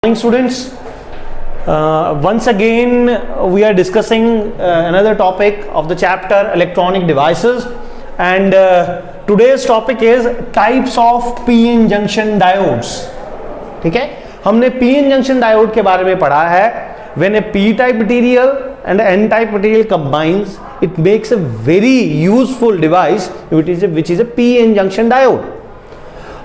Morning students, once again we are discussing another topic of the chapter electronic devices, and today's topic is types of p-n junction diodes. ठीक है, हमने p-n junction diode के बारे में पढ़ा है. When a p-type material and n-type material combines, it makes a very useful device which is a p-n junction diode.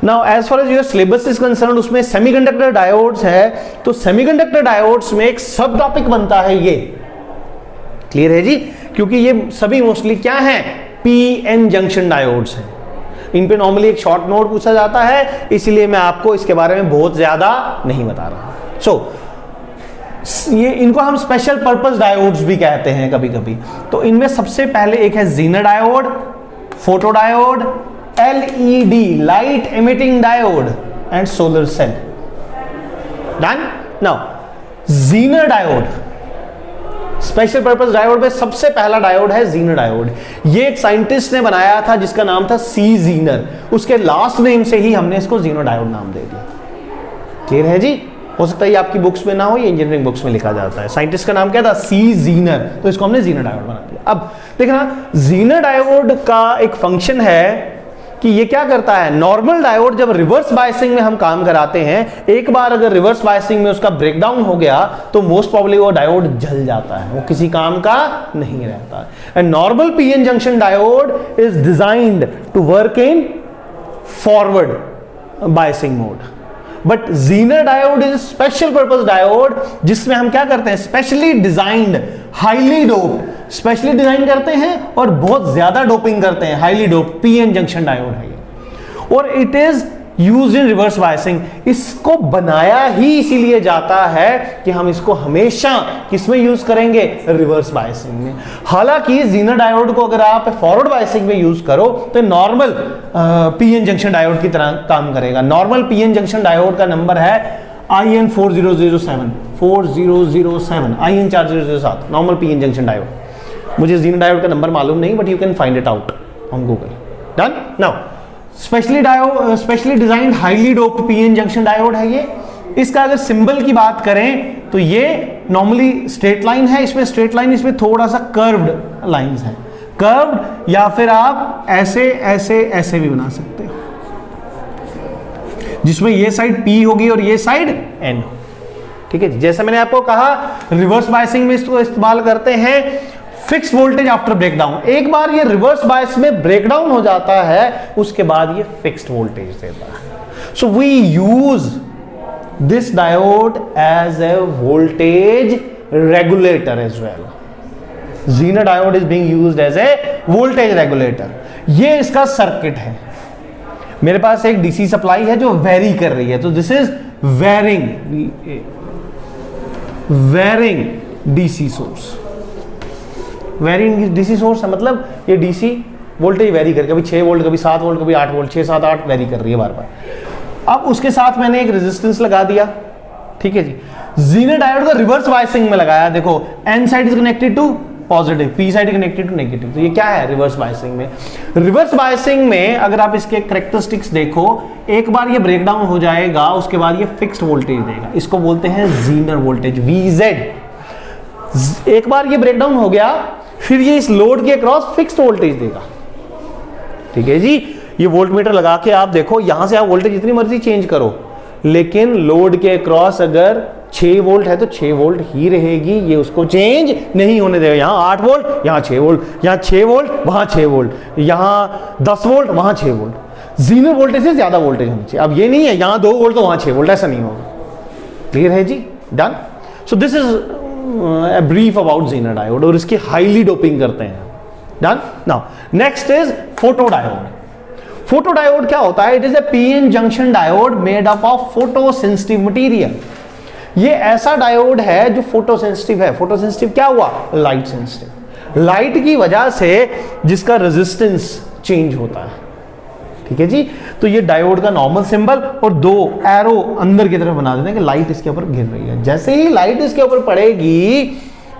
Now as far as your syllabus is concerned, उसमें semiconductor diodes है, तो semiconductor diodes में एक सब topic बनता है ये. Clear है जी? क्योंकि ये सभी मोस्टली क्या है, पीएन जंक्शन डायोड्स हैं. इन पे नॉर्मली एक शॉर्ट नोट पूछा जाता है, इसलिए मैं आपको इसके बारे में बहुत ज्यादा नहीं बता रहा. ये इनको हम स्पेशल पर्पस डायोड्स भी कहते हैं कभी कभी. तो इनमें सबसे पहले एक है zener diode, photo diode, LED light emitting diode and solar cell. Done? Now Zener diode, special purpose diode में सबसे पहला डायोड है ज़ीनर डायोड. ये एक साइंटिस्ट ने बनाया था जिसका नाम था सी ज़ीनर. उसके लास्ट नेम से ही हमने इसको ज़ीनर डायोड नाम दे दिया. क्लियर है जी? हो सकता है ये आपकी बुक्स में ना हो, ये इंजीनियरिंग बुक्स में लिखा जाता है. साइंटिस्ट का नाम क्या था, सी ज़ीनर, तो इसको हमने ज़ीनर डायोड बना दिया. अब देखना, ज़ीनर डायोड का एक फंक्शन है कि ये क्या करता है. नॉर्मल डायोड जब रिवर्स बायसिंग में हम काम कराते हैं, एक बार अगर रिवर्स बायसिंग में उसका ब्रेकडाउन हो गया तो मोस्ट प्रोबेबली वो डायोड जल जाता है, वो किसी काम का नहीं रहता. And normal PN junction diode is designed to work in forward biasing mode. But zener diode is special purpose diode जिसमें हम क्या करते हैं, specially designed, highly dope, specially design करते हैं और बहुत ज्यादा डोपिंग करते हैं. Highly dope PN junction diode है ये, और it is used in reverse biasing. इसको बनाया ही इसीलिए जाता है कि हम इसको हमेशा किसमें यूज करेंगे, रिवर्स बायसिंग में. हालांकि ज़ीनर डायोड को अगर आप फॉरवर्ड बायसिंग में यूज करो तो नॉर्मल पीएन जंक्शन डायोड की तरह काम करेगा. नॉर्मल पीएन जंक्शन डायोड का नंबर है IN 4007 IN 4007, normal PN junction diode. मुझे ज़ीनर डायोड का नंबर मालूम नहीं, but you can find it out on Google. Done. Now specially designed highly doped PN junction diode है ये. इसका अगर सिंबल की बात करें तो ये नॉर्मली स्ट्रेट लाइन है. इसमें स्ट्रेट लाइन, इसमें थोड़ा सा कर्व्ड लाइंस है. कर्व्ड, या फिर आप ऐसे ऐसे ऐसे भी बना सकते हो, जिसमें ये साइड P होगी और ये साइड N. ठीक है, जैसे मैंने आपको कहा रिवर्स बायसिंग में इसको इस्तेमाल करते हैं फिक्स्ड वोल्टेज आफ्टर ब्रेकडाउन. एक बार ये रिवर्स बायस में ब्रेकडाउन हो जाता है, उसके बाद ये फिक्स्ड वोल्टेज देता है. So we use this diode as a voltage regulator as well. Zener diode is being used as a voltage regulator. ये इसका सर्किट है. मेरे पास एक डीसी सप्लाई है जो वेरी कर रही है, तो this is varying DC source. Varying DC source है, मतलब ये डीसी वोल्टेज वेरी कर, कभी 6 वोल्ट, कभी 7 वोल्ट, कभी 8 वोल्ट, 6 7 8 वेरी कर रही है बार बार. अब उसके साथ मैंने एक रेजिस्टेंस लगा दिया. ठीक है जी. ज़ीनर डायोड को रिवर्स बायसिंग में लगाया. देखो, N side is connected to positive, P side connected to negative. तो ये क्या है, रिवर्स बायसिंग में. रिवर्स बायसिंग में अगर आप इसके कैरेक्टरिस्टिक्स देखो, एक बार ये ब्रेकडाउन हो जाएगा, उसके बाद ये फिक्स्ड वोल्टेज देगा. इसको बोलते हैं ज़ीनर वोल्टेज, VZ. एक बार ये ब्रेकडाउन हो गया, फिर ये इस लोड के अक्रॉस फिक्स्ड वोल्टेज देगा. ठीक है जी. ये वोल्टमीटर लगा के आप देखो, यहां से आप वोल्टेज जितनी मर्जी चेंज करो, लेकिन लोड के अक्रॉस अगर 6 वोल्ट है तो 6 वोल्ट ही रहेगी, ये उसको चेंज नहीं होने देगा. यहां 8 वोल्ट, यहां 6 वोल्ट, यहां 6 वोल्ट, वहां 6 वोल्ट, यहां 10 वोल्ट, वहां 6 वोल्ट. ज़ीनर वोल्टेज से ज्यादा वोल्टेज होनी चाहिए. अब ये नहीं है यहां 2 वोल्ट तो वहां 6 वोल्ट, ऐसा नहीं होगा. क्लियर है जी? Done. So this is a brief about Zener diode, और इसकी हाईली डोपिंग करते हैं. Done. Now next is photo diode. Photo diode क्या होता है? It is a PN junction diode made up of photo sensitive material. ये ऐसा diode है जो फोटो सेंसिटिव है. फोटो सेंसिटिव क्या हुआ? Light sensitive. लाइट की वजह से जिसका रेजिस्टेंस चेंज होता है. ठीक है जी. तो ये डायोड का नॉर्मल सिंबल और 2 एरो अंदर की तरफ बना देते हैं कि लाइट इसके ऊपर गिर रही है. जैसे ही लाइट इसके ऊपर पड़ेगी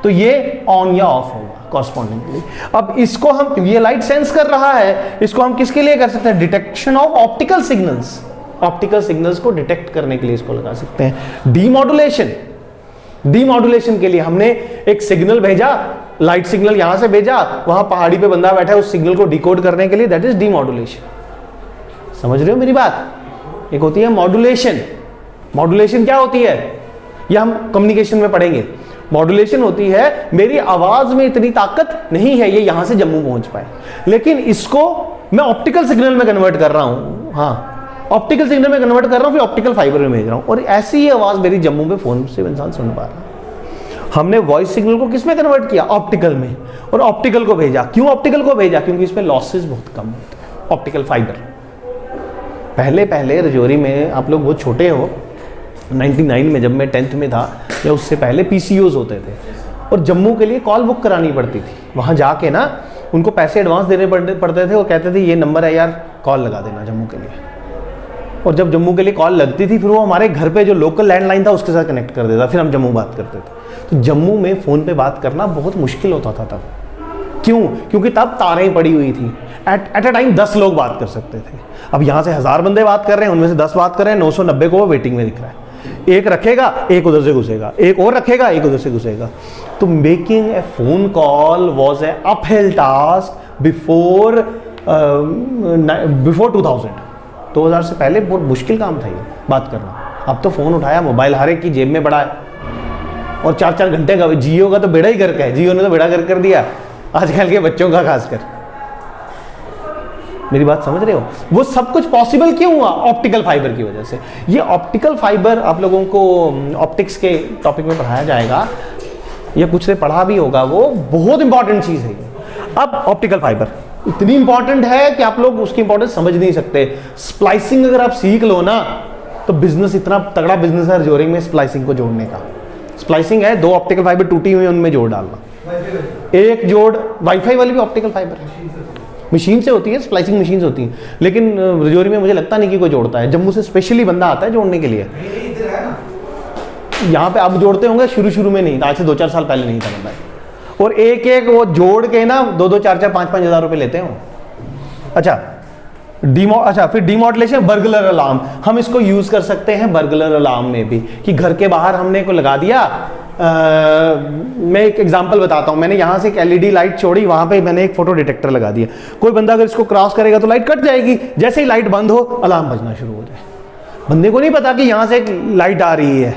तो ये ऑन या ऑफ होगा कॉरस्पॉन्डिंगली. अब इसको हम, ये लाइट सेंस कर रहा है, इसको हम किसके लिए कर सकते हैं, detection of optical signals. Optical signals को डिटेक्ट करने के लिए इसको लगा सकते हैं। डीमॉड्यूलेशन, डीमॉड्यूलेशन के लिए हमने एक सिग्नल भेजा, लाइट सिग्नल यहां से भेजा, वहां पहाड़ी पे बंदा बैठा है, उस सिग्नल को डिकोड करने के लिए, दैट इज डीमॉड्यूलेशन। समझ रहे हो मेरी बात? एक होती है मॉड्यूलेशन। मॉड्यूलेशन क्या होती है, ये हम कम्युनिकेशन में पढ़ेंगे। मॉड्यूलेशन होती है मेरी आवाज में इतनी ताकत नहीं है ये यहां से जम्मू पहुंच पाए, लेकिन इसको मैं ऑप्टिकल सिग्नल में कन्वर्ट कर रहा हूं। हाँ, ऑप्टिकल सिग्नल में कन्वर्ट कर रहा हूं, फिर ऑप्टिकल फाइबर में भेज रहा हूं, और ऐसी ही आवाज मेरी जम्मू में फोन से इंसान सुन पा रहा है। हमने वॉइस सिग्नल को किस में कन्वर्ट किया? ऑप्टिकल में, और ऑप्टिकल को भेजा। क्यों ऑप्टिकल को भेजा? क्योंकि इसमें लॉसेस बहुत कम होते हैं। ऑप्टिकल फाइबर पहले पहले रजौरी में, आप लोग बहुत छोटे हो, 99 में जब मैं 10th में था या उससे पहले PCOs होते थे, और जम्मू के लिए कॉल बुक करानी पड़ती थी। वहाँ जाके ना उनको पैसे एडवांस देने पड़ते थे, वो कहते थे ये नंबर है यार, कॉल लगा देना जम्मू के लिए। और जब जम्मू के लिए कॉल लगती थी, फिर वो हमारे घर पे जो लोकल लैंडलाइन था उसके साथ कनेक्ट कर देता, फिर हम जम्मू बात करते थे। तो जम्मू में फ़ोन पे बात करना बहुत मुश्किल होता था तब। क्यों? क्योंकि तब तारें पड़ी हुई थी। एट अ टाइम 10 लोग बात कर सकते थे। अब यहाँ से 1000 बंदे बात कर रहे हैं, उनमें से 10 बात कर रहे हैं, 990 को वो वेटिंग में दिख रहा है। एक रखेगा, एक उधर से घुसेगा, एक और रखेगा, एक उधर से घुसेगा। तो making a phone call was a uphill task before 2000 से पहले बहुत मुश्किल काम था ये बात करना। अब तो फोन उठाया, मोबाइल हर एक की जेब में पड़ा है, और 4-4 घंटे का। जियो का तो बेड़ा ही गर्क है, जियो ने तो बेड़ा गर्क कर दिया आजकल के बच्चों का खासकर। मेरी बात समझ रहे हो? वो सब कुछ पॉसिबल क्यों हुआ? ऑप्टिकल फाइबर की वजह से। ये ऑप्टिकल फाइबर आप लोगों को ऑप्टिक्स के टॉपिक में पढ़ाया जाएगा, या कुछ से पढ़ा भी होगा, वो बहुत इंपॉर्टेंट चीज है। अब ऑप्टिकल फाइबर इतनी इंपॉर्टेंट है कि आप लोग उसकी इंपॉर्टेंस समझ नहीं सकते। स्प्लाइसिंग अगर आप सीख लो ना, तो बिजनेस, इतना तगड़ा बिजनेस है रजौरी में स्प्लाइसिंग को जोड़ने का। स्प्लाइसिंग है 2 ऑप्टिकल फाइबर टूटी हुई है, उनमें जोड़ डालना। एक जोड़ वाईफाई वाली भी ऑप्टिकल फाइबर मशीन से होती है, स्प्लाइसिंग मशीन होती है, लेकिन रजौरी में मुझे लगता नहीं कि कोई जोड़ता है। जम्मू से स्पेशली बंदा आता है जोड़ने के लिए। यहाँ पे अब जोड़ते होंगे, शुरू में नहीं था, आज से 2-4 साल पहले नहीं था बंदा। और एक एक वो जोड़ के ना 2-2, 4-4, 5-5 हज़ार रुपये लेते हो। अच्छा, फिर डीमॉड्यूलेशन, बर्गलर अलार्म। हम इसको यूज कर सकते हैं बर्गलर अलार्म में भी, कि घर के बाहर हमने को लगा दिया। मैं एक एग्जांपल बताता हूं। मैंने यहां से एक LED लाइट छोड़ी, वहां पे मैंने एक फोटो डिटेक्टर लगा दिया। कोई बंदा अगर इसको क्रॉस करेगा तो लाइट कट जाएगी, जैसे ही लाइट बंद हो अलार्म बजना शुरू हो जाए। बंदे को नहीं पता कि यहां से एक लाइट आ रही है,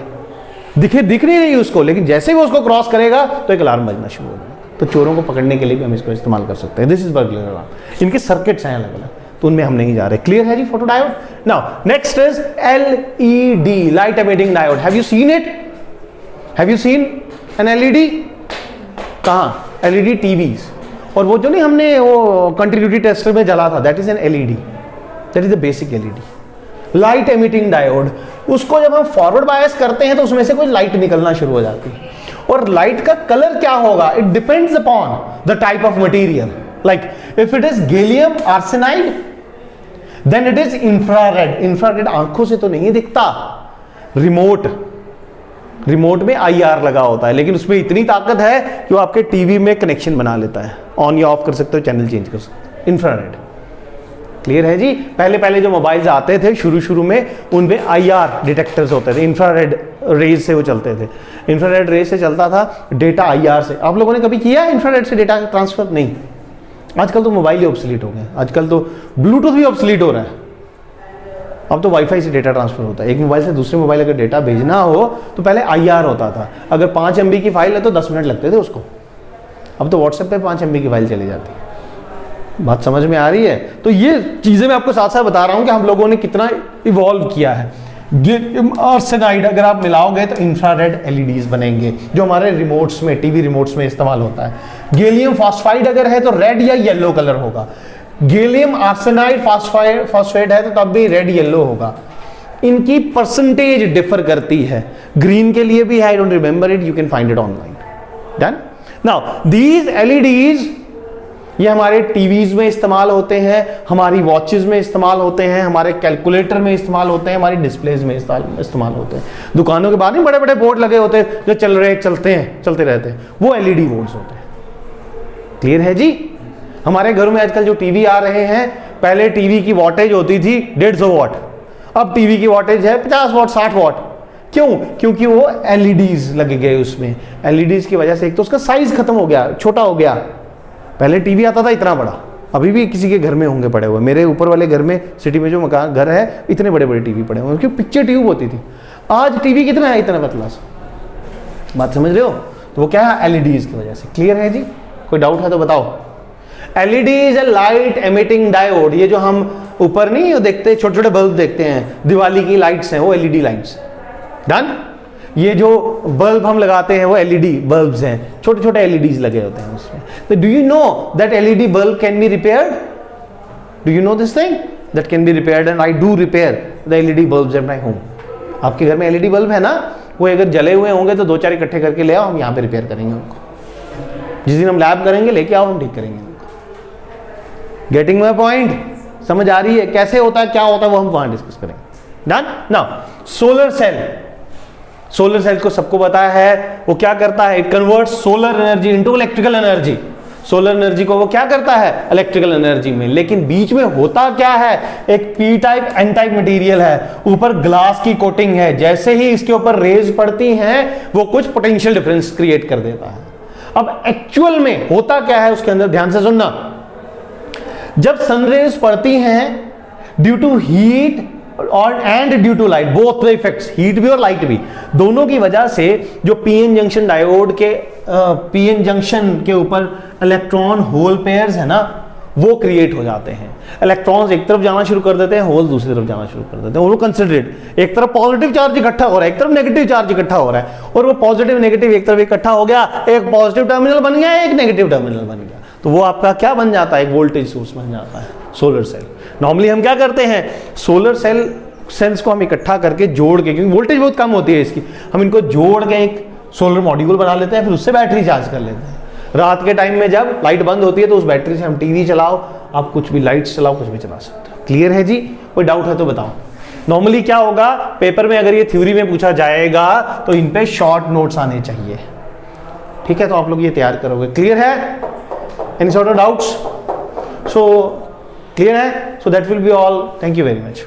दिख नहीं रही उसको, लेकिन जैसे ही वो उसको क्रॉस करेगा तो एक अलार्म बजना शुरू हो जाएगा। तो चोरों को पकड़ने के लिए भी हम इसको इस्तेमाल कर सकते हैं। This is burglar alarm. इनके सर्किट्स हैं अलग अलग, तो उनमें हम नहीं जा रहे। क्लियर है जी? Photo diode. Now next is LED, light emitting diode. Have you seen it? Have you seen an LED? कहाँ? LED TVs। और वो जो नहीं हमने वो कंटिन्यूटी टेस्टर में जला था, that is an LED, that is the basic LED। Light emitting diode, उसको जब हम फॉरवर्ड बायस करते हैं तो उसमें से कोई लाइट निकलना शुरू हो जाती है। और लाइट का कलर क्या होगा? It depends upon the type of material. Like if it is gallium arsenide, then it is infrared. Infrared आंखों से तो नहीं दिखता। रिमोट में IR लगा होता है, लेकिन उसमें इतनी ताकत है कि वो आपके टीवी में कनेक्शन बना लेता है, ऑन या ऑफ कर सकते हो, चैनल चेंज कर सकते हो। इंफ्रारेड। क्लियर है जी? पहले जो मोबाइल्स आते थे शुरू में, उनमें IR डिटेक्टर्स होते थे, इंफ्रारेड रेज से वो चलते थे। इंफ्रारेड रेज से चलता था डेटा IR से। आप लोगों ने कभी किया इंफ्रारेड से डेटा ट्रांसफर? नहीं। आजकल तो मोबाइल ही ऑब्सोलीट हो गए, आजकल तो ब्लूटूथ भी ऑब्सोलीट हो रहा है। अब तो वाईफाई से डेटा ट्रांसफर होता है। एक मोबाइल से दूसरे मोबाइल अगर डेटा भेजना हो तो पहले IR होता था। अगर 5 MB की फाइल है तो 10 मिनट लगते थे उसको। अब तो व्हाट्सएप पे 5 MB की फाइल चली जाती है। बात समझ में आ रही है? तो ये चीजें मैं आपको साथ साथ बता रहा हूं कि हम लोगों ने कितना इवॉल्व किया है। आर्सेनाइड अगर आप मिलाओगे तो इंफ्रारेड LEDs बनेंगे, जो हमारे रिमोट्स में, टीवी रिमोट्स में इस्तेमाल होता है। गैलियम फॉस्फाइड अगर है तो रेड या येलो कलर होगा। गैलियम आर्सेनाइड फॉस्फेट है तो तब भी रेड येलो होगा। इनकी परसेंटेज डिफर करती है। ग्रीन के लिए भी है, I don't remember it, you can find it online. Done? Now these LEDs ये हमारे टीवीज में इस्तेमाल होते हैं, हमारी वॉचेस में इस्तेमाल होते हैं, हमारे कैलकुलेटर में इस्तेमाल होते हैं, हमारी डिस्प्लेज में इस्तेमाल होते हैं। दुकानों के बाहर नहीं बड़े बड़े बोर्ड लगे होते हैं जो चलते रहते हैं, वो LED बोर्ड्स होते हैं। क्लियर है जी? हमारे घरों में आजकल जो टीवी आ रहे हैं, पहले टीवी की वॉटेज होती थी 150 वॉट, अब टीवी की वॉटेज है 50 वॉट 60 वॉट। क्यों? क्योंकि वो एलईडीज लगे गए उसमें। एलईडीज की वजह से एक तो उसका साइज खत्म हो गया, छोटा हो गया। पहले टीवी आता था इतना बड़ा, अभी भी किसी के घर में होंगे पड़े हुए। मेरे ऊपर वाले घर में, सिटी में जो मकान घर है, इतने बड़े बड़े टीवी पड़े हुए, क्योंकि पिक्चर ट्यूब होती थी। आज टीवी कितना है? इतना पतला सा। बात समझ रहे हो? तो वो क्या है? एलईडीज की वजह से। क्लियर है जी? कोई डाउट है तो बताओ। LED is a light emitting diode. ये जो हम ऊपर नहीं देखते, छोटे छोटे बल्ब देखते हैं, दिवाली की लाइट्स हैं, वो एलईडी लाइट्स। डन? ये जो बल्ब हम लगाते हैं वो एलईडी बल्ब्स हैं, छोटे छोटे एलईडीज लगे होते हैं उसमें। तो do you know that LED bulb can be repaired? Do you know this thing that can be repaired? And I do repair the LED bulbs at my home. आपके घर में एलईडी बल्ब है ना, वो अगर जले हुए होंगे तो 2-4 इकट्ठे करके ले आओ, हम यहाँ पे रिपेयर करेंगे उनको। जिस दिन हम लैब करेंगे लेके आओ, हम ठीक करेंगे उनको। Getting my point? समझ आ रही है? कैसे होता है, क्या होता है, वो हम वहां डिस्कस करेंगे। Done? Now solar cell. Solar cell को सबको पता है वो क्या करता है? It converts solar energy into electrical energy. Solar energy को वो क्या करता है? इलेक्ट्रिकल एनर्जी में। लेकिन बीच में होता क्या है? एक P type N type material है, ऊपर ग्लास की कोटिंग है। जैसे ही इसके ऊपर रेज पड़ती हैं वो कुछ पोटेंशियल डिफरेंस क्रिएट कर देता है। अब एक्चुअल में होता क्या है उसके अंदर, ध्यान से सुनना। जब सनरेज पड़ती हैं ड्यू टू हीट और and due to light, both the effects, heat भी और लाइट भी, दोनों की वजह से जो पीएन जंक्शन डायोड के पीएन जंक्शन के ऊपर इलेक्ट्रॉन होल पेयर्स है ना, वो क्रिएट हो जाते हैं। इलेक्ट्रॉन्स एक तरफ जाना शुरू कर देते हैं, होल दूसरी तरफ जाना शुरू कर देते हैं। और वो कंसिडरेट, एक तरफ पॉजिटिव चार्ज इकट्ठा हो रहा है, एक तरफ नेगेटिव चार्ज इकट्ठा हो रहा है, और वो पॉजिटिव नेगेटिव एक तरफ इकट्ठा हो गया, एक पॉजिटिव टर्मिनल बन गया, एक नेगेटिव टर्मिनल बन गया। तो वो आपका क्या बन जाता है? एक वोल्टेज सोर्स बन जाता है, सोलर सेल। नॉर्मली हम क्या करते हैं? सोलर सेल्स को हम इकट्ठा करके जोड़ के, क्योंकि वोल्टेज बहुत कम होती है इसकी, हम इनको जोड़ के एक सोलर मॉड्यूल बना लेते हैं, फिर उससे बैटरी चार्ज कर लेते हैं। रात के टाइम में जब लाइट बंद होती है तो उस बैटरी से हम टीवी चलाओ, आप कुछ भी लाइट्स चलाओ, कुछ भी चला सकते हो। क्लियर है जी? कोई डाउट है तो बताओ। नॉर्मली क्या होगा पेपर में, अगर ये थ्योरी में पूछा जाएगा तो इन पे शॉर्ट नोट्स आने चाहिए। ठीक है? तो आप लोग ये तैयार करोगे। क्लियर है? Any sort of doubts? So clear है? So that will be all. Thank you very much.